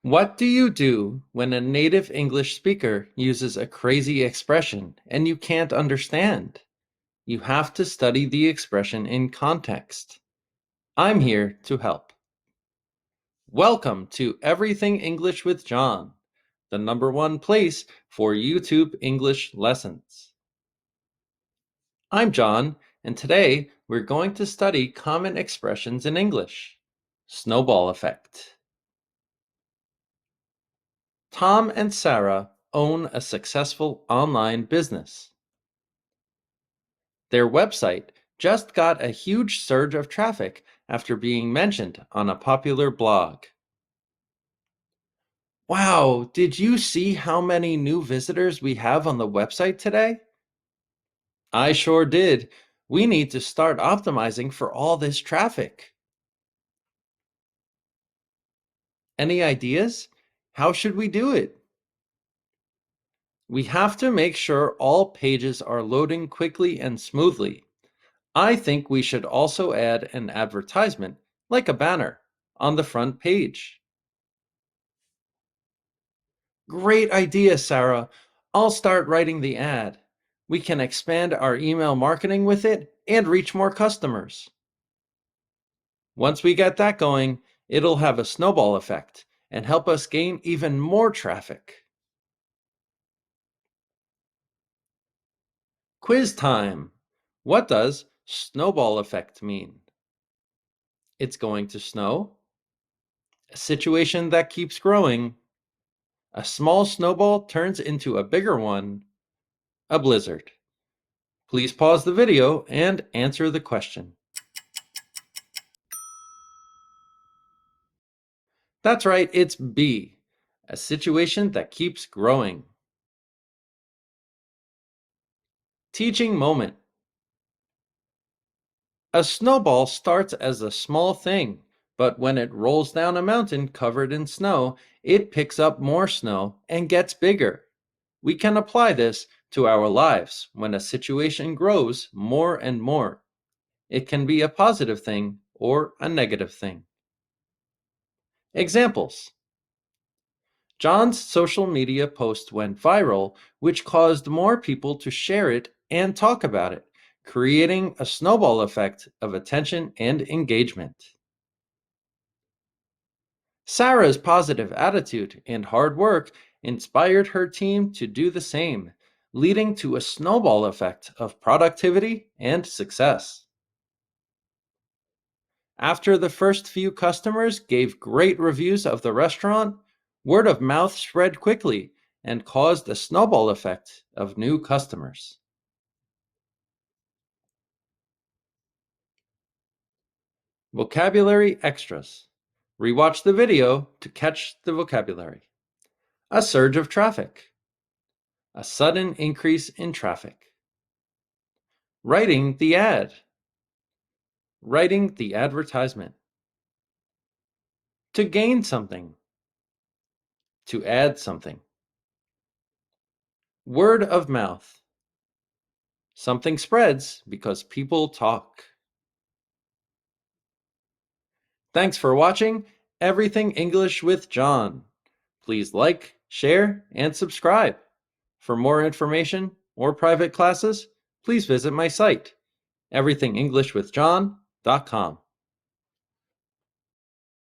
What do you do when a native English speaker uses a crazy expression and you can't understand? You have to study the expression in context. I'm here to help. Welcome to Everything English with John, the #1 place for YouTube English lessons. I'm John, and today we're going to study common expressions in English. Snowball effect. Tom and Sarah own a successful online business. Their website just got a huge surge of traffic after being mentioned on a popular blog. Wow, did you see how many new visitors we have on the website today? I sure did. We need to start optimizing for all this traffic. Any ideas? How should we do it? We have to make sure all pages are loading quickly and smoothly. I think we should also add an advertisement, like a banner, on the front page. Great idea, Sarah. I'll start writing the ad. We can expand our email marketing with it and reach more customers. Once we get that going, it'll have a snowball effect and help us gain even more traffic. Quiz time. What does snowball effect mean? It's going to snow. A situation that keeps growing. A small snowball turns into a bigger one. A blizzard. Please pause the video and answer the question. That's right, it's B, a situation that keeps growing. Teaching moment. A snowball starts as a small thing, but when it rolls down a mountain covered in snow, it picks up more snow and gets bigger. We can apply this to our lives when a situation grows more and more. It can be a positive thing or a negative thing. Examples. John's social media post went viral, which caused more people to share it and talk about it, creating a snowball effect of attention and engagement. Sarah's positive attitude and hard work inspired her team to do the same, leading to a snowball effect of productivity and success. After the first few customers gave great reviews of the restaurant, word of mouth spread quickly and caused a snowball effect of new customers. Vocabulary extras. Rewatch the video to catch the vocabulary. A surge of traffic. A sudden increase in traffic. Writing the ad. Writing the advertisement. To gain something. To add something. Word of mouth. Something spreads because people talk. Thanks for watching Everything English with John. Please like, share, and subscribe. For more information or private classes, please visit my site, everythingenglishwithjohn.com.